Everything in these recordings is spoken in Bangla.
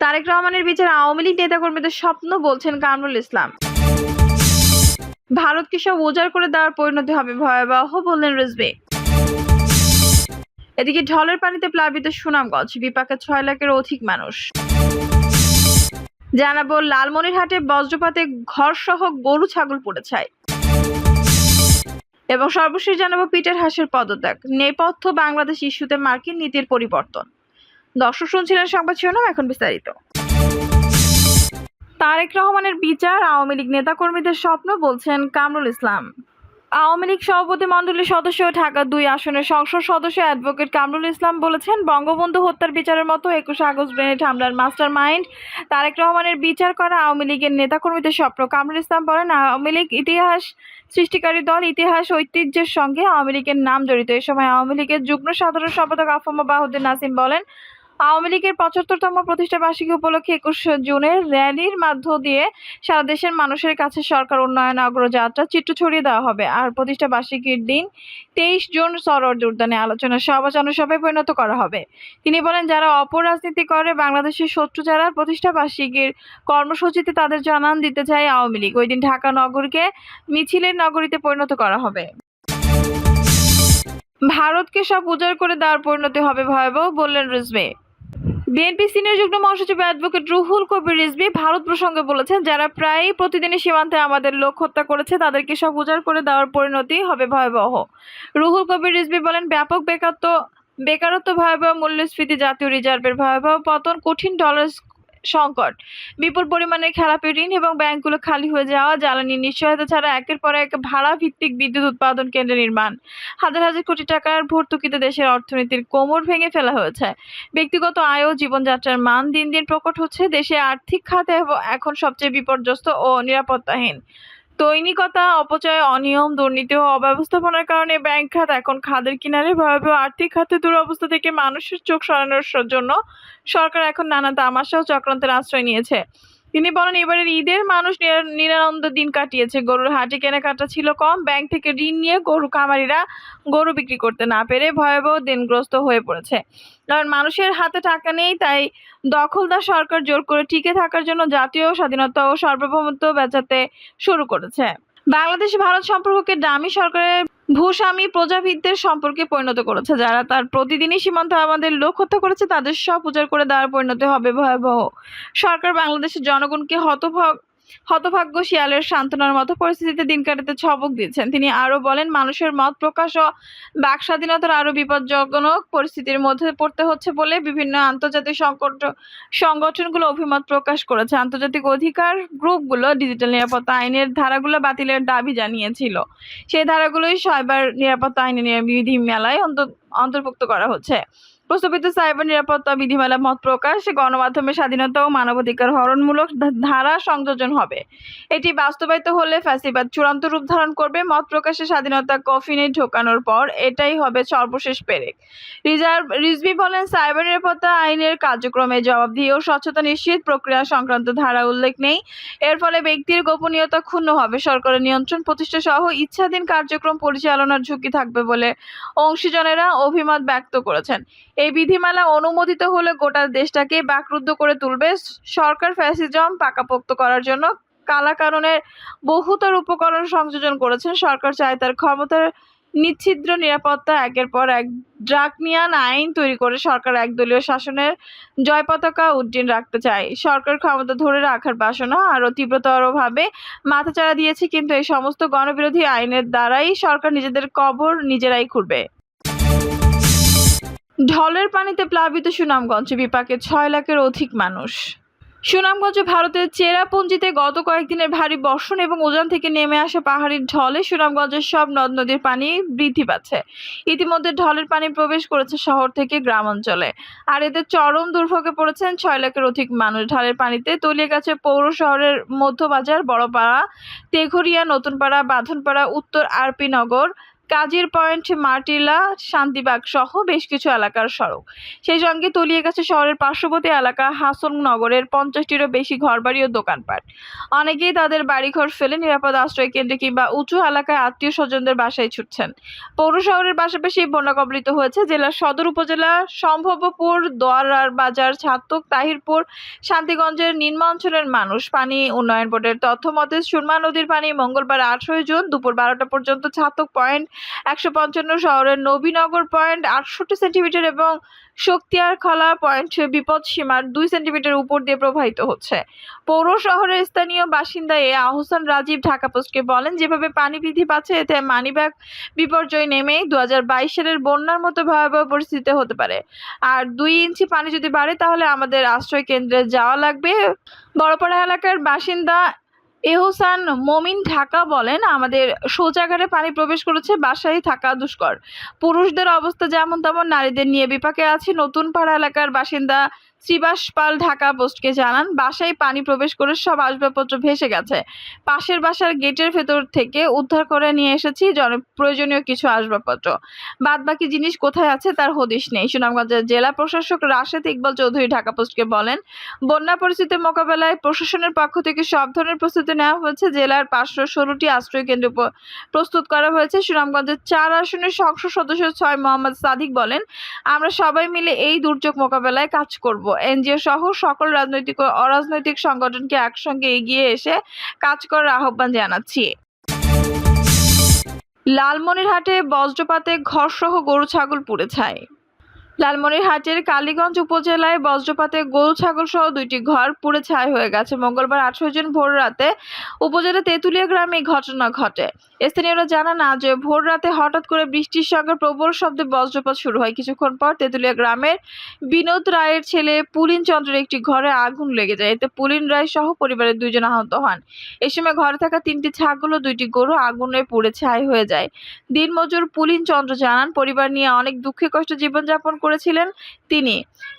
তারেক রহমানের বিচার আওয়ামী লীগ নেতাকর্মীদের স্বপ্ন, বলছেন কামরুল ইসলাম। ভারতকে সব উজাড় করে দেওয়ার পরিণতি হবে ভয়াবহ, বললেন রিজভী। এদিকে ঢলের পানিতে প্লাবিত সুনামগঞ্জ, বিপাকে 6 লাখের অধিক মানুষ। জানাবো লালমনিরহাটে বজ্রপাতে ঘরসহ গরু ছাগল পুড়ে ছাই। এবং সর্বশেষ জানাবো পিটার হাসের পদত্যাগ, নেপথ্য বাংলাদেশ ইস্যুতে মার্কিন নীতির পরিবর্তন। দর্শক শুনছিলেন সংবাদ শিরোনাম, এখন বিস্তারিত। তারেক রহমানের বিচার আওয়ামী লীগ নেতাকর্মীদের স্বপ্ন, বলছেন কামরুল ইসলাম। আওয়ামী লীগ সভাপতি মণ্ডলীর সদস্য ঢাকা 2 আসনের সংসদ সদস্য অ্যাডভোকেট কামরুল ইসলাম বলেছেন, বঙ্গবন্ধু হত্যার বিচারের মতো 21 আগস্ট গ্রেনেড হামলার মাস্টার মাইন্ড তারেক রহমানের বিচার করা আওয়ামী লীগের নেতাকর্মীদের স্বপ্ন। কামরুল ইসলাম বলেন, আওয়ামী লীগ ইতিহাস সৃষ্টিকারী দল, ইতিহাস ঐতিহ্যের সঙ্গে আওয়ামী লীগের নাম জড়িত। এ সময় আওয়ামী লীগের যুগ্ম সাধারণ সম্পাদক আফম বাহাউদ্দিন নাসিম বলেন, আওয়ামী লীগের 75তম প্রতিষ্ঠা বার্ষিকী উপলক্ষে 21 জুনের র্যালির মধ্য দিয়ে সারা দেশের মানুষের কাছে সরকার উন্নয়ন অগ্রযাত্রা চিত্র ছড়িয়ে দেওয়া হবে। আর প্রতিষ্ঠা বার্ষিকীর দিন 23 জুন সরোয়ার্দী উদ্যানে আলোচনা সভা জনসভায় পরিণত করা হবে। তিনি বলেন, যারা অপরাজনীতি করে, বাংলাদেশের শত্রু যারা, প্রতিষ্ঠা বার্ষিকীর কর্মসূচিতে তাদের জানান দিতে চায় আওয়ামী লীগ। ওই দিন ঢাকা নগরকে মিছিলের নগরীতে পরিণত করা হবে। ভারতকে সব উজাড় করে দেওয়ার পরিণতি হবে ভয়াবহ, বললেন রিজভী। বিএনপি সিনিয়র যুগ্ম মহাসচিব অ্যাডভোকেট রুহুল কবির রিজভী ভারত প্রসঙ্গে বলেছেন, যারা প্রায় প্রতিদিনই সীমান্তে আমাদের লোক হত্যা করেছে, তাদেরকে সব উজাড় করে দেওয়ার পরিণতি হবে ভয়াবহ। রুহুল কবির রিজভী বলেন, ব্যাপক বেকারত্ব, ভয়াবহ মূল্যস্ফীতি, জাতীয় রিজার্ভের ভয়াবহ পতন, কঠিন ডলার সংকট, বিপুল পরিমাণের খেলাপি ঋণ এবং ব্যাংকগুলো খালি হয়ে যাওয়া, জ্বালানি নিশ্চয়তা ছাড়া একের পর এক ভাড়া ভিত্তিক বিদ্যুৎ উৎপাদন কেন্দ্র নির্মাণ, হাজার হাজার কোটি টাকার ভর্তুকিতে দেশের অর্থনীতির কোমর ভেঙে ফেলা হয়েছে। ব্যক্তিগত আয় ও জীবনযাত্রার মান দিন দিন প্রকট হচ্ছে। দেশে আর্থিক খাতে এখন সবচেয়ে বিপর্যস্ত ও নিরাপত্তাহীন। দৈনিকতা, অপচয়, অনিয়ম, দুর্নীতি ও অব্যবস্থাপনার কারণে ব্যাংক খাত এখন খাদের কিনারে। ভয়াবহ আর্থিক খাতে দুরবস্থা থেকে মানুষের চোখ সরানোর জন্য সরকার এখন নানা তামাশা ও চক্রান্তের আশ্রয় নিয়েছে। তিনি বলেন, এবারের ঈদের মানুষ নিরানন্দ দিন কাটিয়েছে। গরুর হাটে কেনাকাটা ছিল কম, ব্যাংক থেকে ঋণ নিয়ে গরু খামারিরা গরু বিক্রি করতে না পেরে ভয়াবহ দিনগ্রস্ত হয়ে পড়েছে। কারণ মানুষের হাতে টাকা নেই, তাই দখলদার সরকার জোর করে টিকে থাকার জন্য জাতীয় স্বাধীনতা ও সার্বভৌমত্ব বেচাতে শুরু করেছে। বাংলাদেশ ভারত সম্পর্ককে ডামি সরকারের ভূস্বামী প্রজাবিদদের সম্পর্কে পরিণত করেছে। যারা তার প্রতিদিনই সীমান্তে আমাদের লোক হত্যা করেছে, তাদের সব উজাড় করে দেওয়ার পরিণতি হবে ভয়াবহ। সরকার বাংলাদেশের জনগণকে হতভাগ্য শিয়ালের সান্ত্বনার মতো পরিস্থিতিতে দিন কাটাতে ছবক দিচ্ছেন। তিনি আরো বলেন, মানুষের মত প্রকাশ ও বাক স্বাধীনতার আরো বিপজ্জনক পরিস্থিতির মধ্যে পড়তে হচ্ছে বলে বিভিন্ন আন্তর্জাতিক সংগঠনগুলো অভিমত প্রকাশ করেছে। আন্তর্জাতিক অধিকার গ্রুপগুলো ডিজিটাল নিরাপত্তা আইনের ধারাগুলো বাতিলের দাবি জানিয়েছিল। সেই ধারাগুলোই সাইবার নিরাপত্তা আইনের বিধিমালায় অন্তর্ভুক্ত করা হচ্ছে। প্রস্তাবিত সাইবার নিরাপত্তা বিধিমালা মত প্রকাশ, গণমাধ্যমের স্বাধীনতা ও মানবাধিকার হরণমূলক ধারা সংযোজন হবে। এটি বাস্তবায়িত হলে ফ্যাসিবাদ চূড়ান্ত রূপ ধারণ করবে। মত প্রকাশের স্বাধীনতা কফিনে ঢোকানোর পর এটাই হবে সর্বশেষ পেরেক। রিজভী বলেন, সাইবার নিরাপত্তা আইনের কার্যক্রমে জবাবদিহি ও স্বচ্ছতা নিশ্চিত প্রক্রিয়া সংক্রান্ত ধারা উল্লেখ নেই। এর ফলে ব্যক্তির গোপনীয়তা ক্ষুণ্ণ হবে। সরকারের নিয়ন্ত্রণ প্রতিষ্ঠা সহ ইচ্ছাধীন কার্যক্রম পরিচালনার ঝুঁকি থাকবে বলে অংশীজনেরা অভিমত ব্যক্ত করেছেন। এই বিধিমালা অনুমোদিত হলে গোটা দেশটাকে বাকরুদ্ধ করে তুলবে। সরকার ফ্যাসিজম পাকাপোক্ত করার জন্য কালাকানুনের বহুতর উপকরণ সংযোজন করেছেন। সরকার চায় তার ক্ষমতার নিচ্ছিদ্র নিরাপত্তা একের পর এক ড্রাকনিয়ান আইন তৈরি করে সরকার একদলীয় শাসনের জয় পতাকা উড্ডীন রাখতে চায়। সরকার ক্ষমতা ধরে রাখার বাসনা আরো তীব্রতরভাবে মাথাচাড়া দিয়েছে, কিন্তু এই সমস্ত গণবিরোধী আইনের দ্বারাই সরকার নিজেদের কবর নিজেরাই খুঁড়বে। ঢলের পানিতে প্লাবিত সুনামগঞ্জ, বিপাকে 6 লাখের অধিক মানুষ। সুনামগঞ্জ ভারতের চেরাপুঞ্জিতে গত কয়েকদিনের ভারী বর্ষণ এবং উজান থেকে নেমে আসা পাহাড়ি ঢলে সুনামগঞ্জের সব নদ নদীর পানি বৃদ্ধি পাচ্ছে। ইতিমধ্যে ঢলের পানি প্রবেশ করেছে শহর থেকে গ্রাম অঞ্চলে, আর এতে চরম দুর্ভোগে পড়েছেন 6 লাখের অধিক মানুষ। ঢলের পানিতে তলিয়ে গেছে পৌর শহরের মধ্যবাজার, বড়পাড়া, তেঘরিয়া, নতুনপাড়া, বাঁধনপাড়া, উত্তর আরপি নগর, কাজীর পয়েন্ট, মার্টিলা, শান্তিবাগ সহ বেশ কিছু এলাকার সড়ক। সেই সঙ্গে তলিয়ে গেছে শহরের পার্শ্ববর্তী এলাকা হাসননগরের 50টিরও বেশি ঘরবাড়ি ও দোকানপাট। অনেকেই তাদের বাড়িঘর ফেলে নিরাপদ আশ্রয় কেন্দ্রে কিংবা উঁচু এলাকায় আত্মীয় স্বজনদের বাসায় ছুটছেন। পৌর শহরের পাশাপাশি বন্যা কবলিত হয়েছে জেলার সদর উপজেলা, সম্ভবপুর, দোয়ারার বাজার, ছাতক, তাহিরপুর, শান্তিগঞ্জের নিম্নাঞ্চলের মানুষ। পানি উন্নয়ন বোর্ডের তথ্য মতে সুরমা নদীর পানি মঙ্গলবার 18 জুন দুপুর 12টা পর্যন্ত ছাতক পয়েন্ট 155, শহরের নবীনগর পয়েন্ট 68 সেন্টিমিটার এবং শক্তিয়ার খলা পয়েন্ট বিপদসীমার 2 সেন্টিমিটার উপর দিয়ে প্রবাহিত হচ্ছে। পৌর শহরের স্থানীয় বাসিন্দা আহসান রাজীব ঢাকা পোস্টকে বলেন, যেভাবে পানি বৃদ্ধি পাচ্ছে এতে মানিব্যাগ বিপর্যয় নেমে 2022 সালের বন্যার মতো ভয়াবহ পরিস্থিতি হতে পারে। আর 2 ইঞ্চি পানি যদি বাড়ে তাহলে আমাদের আশ্রয় কেন্দ্রে যাওয়া লাগবে। বড়পাড়া এলাকার বাসিন্দা এহসান মমিন ঢাকা বলেন, আমাদের শৌচাগারে পানি প্রবেশ করেছে, বাসায় থাকা দুষ্কর। পুরুষদের অবস্থা যেমন তেমন, নারীদের নিয়ে বিপাকে আছে। নতুন পাড়া এলাকার বাসিন্দা শ্রীবাস পাল ঢাকা পোস্টকে জানান, বাসায় পানি প্রবেশ করে সব আসবাবপত্র ভেসে গেছে। পাশের বাসার গেটের ভেতর থেকে উদ্ধার করে নিয়ে এসেছি প্রয়োজনীয় কিছু আসবাবপত্র। বাদবাকি জিনিস কোথায় আছে তার হদিশ নেই। সুনামগঞ্জের জেলা প্রশাসক রাশেদ ইকবাল চৌধুরী ঢাকা পোস্টকে বলেন, বন্যা পরিস্থিতি মোকাবেলায় প্রশাসনের পক্ষ থেকে সব ধরনের প্রস্তুতি নেওয়া হয়েছে। জেলার 516টি আশ্রয় কেন্দ্র প্রস্তুত করা হয়েছে। সুনামগঞ্জের 4 আসনের সংসদ সদস্য 6 মোহাম্মদ সাদিক বলেন, আমরা সবাই মিলে এই দুর্যোগ মোকাবেলায় কাজ করব। এনজিও সহ সকল রাজনৈতিক ও অরাজনৈতিক সংগঠনকে একসঙ্গে এগিয়ে এসে কাজ করার আহ্বান জানাচ্ছি। লালমনিরহাটে বজ্রপাতে ঘরসহ গরু ছাগল পুড়ে ছাই। লালমনিরহাটের কালীগঞ্জ উপজেলায় বজ্রপাতে গরু ছাগল সহ 2টি ঘর পুড়ে ছাই হয়ে গেছে। মঙ্গলবার 18 জুন ভোর রাতে উপজেলা তেঁতুলিয়া গ্রামে এই ঘটনা ঘটে। স্থানীয়রা জানান, আজ ভোর রাতে হঠাৎ করে বৃষ্টির সঙ্গে প্রবল শব্দে বজ্রপাত শুরু হয়। কিছুক্ষণ পর তেঁতুলিয়া গ্রামের বিনোদ রায়ের ছেলে পুলিন চন্দ্রের একটি ঘরে আগুন লেগে যায়। এতে পুলিন রায় সহ পরিবারের 2 জন আহত হন। এ সময় ঘরে থাকা 3টি ছাগল ও 2টি গরু আগুনে পুড়ে ছাই হয়ে যায়। দিনমজুর পুলিন চন্দ্র জানান, পরিবার নিয়ে অনেক দুঃখে কষ্টে জীবনযাপন করেছিলেন। তিনি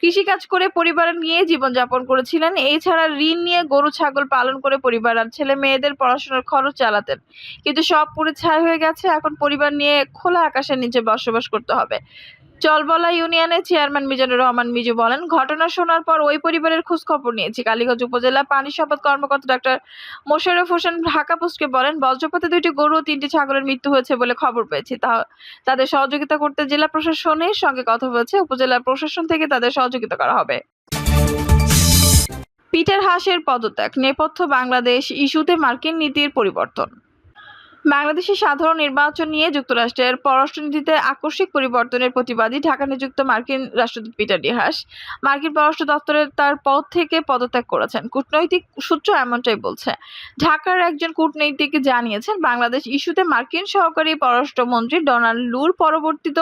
কৃষিকাজ করে পরিবার নিয়ে জীবনযাপন করেছিলেন। এছাড়া ঋণ নিয়ে গরু ছাগল পালন করে পরিবার আর ছেলে মেয়েদের পড়াশোনার খরচ চালাতেন। কিন্তু সব পুড়ে ছাই হয়ে গেছে। এখন পরিবার নিয়ে খোলা আকাশের নিচে বসবাস করতে হবে। চলবলা ইউনিয়নের চেয়ারম্যান মিজানুর রহমান মিজু বলেন, ঘটনা শোনার পর ওই পরিবারের খোঁজ খবর নিয়েছি। কালীগঞ্জ উপজেলা পানি সম্পদ কর্মকর্তা ডাক্তার মোশাররফ হোসেন ঢাকা পোস্টকে বলেন, বজ্রপাতে 2টি গরু ও 3টি ছাগলের মৃত্যু হয়েছে বলে খবর পেয়েছি। তাদের সহযোগিতা করতে জেলা প্রশাসনের সঙ্গে কথা হয়েছে। উপজেলা প্রশাসন থেকে তাদের সহযোগিতা করা হবে। পিটার হাসের পদত্যাগ নেপথ্য বাংলাদেশ ইস্যুতে মার্কিন নীতির পরিবর্তন। বাংলাদেশের সাধারণ নির্বাচন নিয়ে যুক্তরাষ্ট্রের পররাষ্ট্রনীতিতে আকস্মিক পরিবর্তনের প্রতিবাদী ঢাকা নিযুক্ত মার্কিন রাষ্ট্রদূত পিটার ডি হাস মার্কিন পররাষ্ট্র দপ্তরের তার পদ থেকে পদত্যাগ করেছেন। কূটনৈতিক সূত্র এমনটাই বলছে। ঢাকার একজন কূটনীতিক জানিয়েছেন, বাংলাদেশ ইস্যুতে মার্কিন সহকারী পররাষ্ট্রমন্ত্রী ডোনাল্ড লুর পরিবর্তিত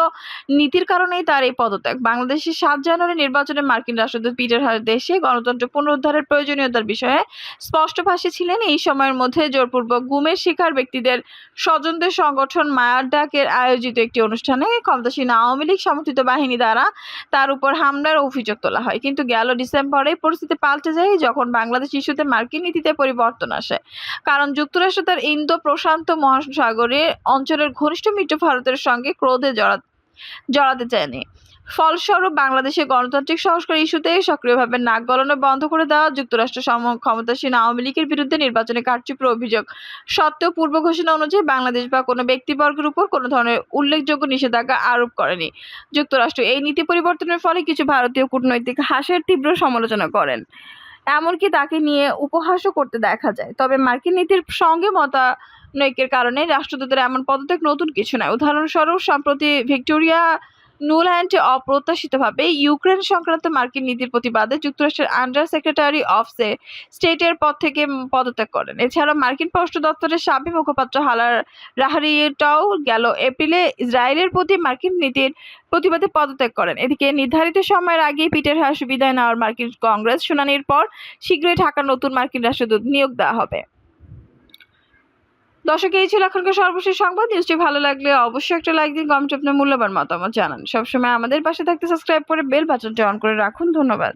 নীতির কারণেই তার এই পদত্যাগ। বাংলাদেশের 7 জানুয়ারি নির্বাচনে মার্কিন রাষ্ট্রদূত পিটার হাস দেশে গণতন্ত্র পুনরুদ্ধারের প্রয়োজনীয়তার বিষয়ে স্পষ্টভাষী ছিলেন। এই সময়ের মধ্যে জোরপূর্বক গুমের শিকার ব্যক্তিদের স্বজনদের সংগঠন মায়ার ডাকের আয়োজিত একটি অনুষ্ঠানে ক্ষমতাসীন আওয়ামী লীগ সমর্থিত বাহিনী দ্বারা তার উপর হামলার অভিযোগ তোলা হয়। কিন্তু গেল ডিসেম্বরে পরিস্থিতি পাল্টে যায় যখন বাংলাদেশ ইস্যুতে মার্কিন নীতিতে পরিবর্তন আসে। কারণ যুক্তরাষ্ট্র তার ইন্দো প্রশান্ত মহাসাগরীয় অঞ্চলের ঘনিষ্ঠ মিত্র ভারতের সঙ্গে ক্রোধে জড়াতে চায়নি। ফলস্বরূপ বাংলাদেশের গণতান্ত্রিক সংস্কার ইস্যুতে সক্রিয়ভাবে নাক গলানো বন্ধ করে দেওয়া যুক্তরাষ্ট্র ক্ষমতাসীন আওয়ামী লীগের বিরুদ্ধে নির্বাচনে কারচুপির অভিযোগ সত্ত্বেও পূর্ব ঘোষণা অনুযায়ী বাংলাদেশ বা কোনো ব্যক্তিবর্গের উপর কোনো ধরনের উল্লেখযোগ্য নিষেধাজ্ঞা আরোপ করেনি। যুক্তরাষ্ট্র এই নীতি পরিবর্তনের ফলে কিছু ভারতীয় কূটনৈতিক হাসের তীব্র সমালোচনা করেন, এমনকি তাকে নিয়ে উপহাসও করতে দেখা যায়। তবে মার্কিন নীতির সঙ্গে মতানৈক্যের কারণে রাষ্ট্রদূতের এমন পদত্যাগ নতুন কিছু নয়। উদাহরণস্বরূপ সম্প্রতি ভিক্টোরিয়া নুল্যান্ড অপ্রত্যাশিতভাবে ইউক্রেন সংক্রান্ত মার্কিন নীতির প্রতিবাদে যুক্তরাষ্ট্রের আন্ডার সেক্রেটারি অফ স্টেটের পদ থেকে পদত্যাগ করেন। এছাড়া মার্কিন পররাষ্ট্র দপ্তরের সাবেক মুখপাত্র হালার রাহারিটাও গেল এপ্রিলে ইসরায়েলের প্রতি মার্কিন নীতির প্রতিবাদে পদত্যাগ করেন। এদিকে নির্ধারিত সময়ের আগেই পিটার হাস বিদায় নেওয়ার মার্কিন কংগ্রেস শুনানির পর শীঘ্রই ঢাকার নতুন মার্কিন রাষ্ট্রদূত নিয়োগ দেওয়া হবে। দর্শক, এই ছিল এখনকার সর্বশেষ সংবাদ। নিউজটি ভালো লাগলে অবশ্যই একটা লাইক দিন, কমেন্টে আপনার মূল্যবান মতামত জানান। সবসময় আমাদের পাশে থাকতে সাবস্ক্রাইব করে বেল বাটনটি অন করে রাখুন। ধন্যবাদ।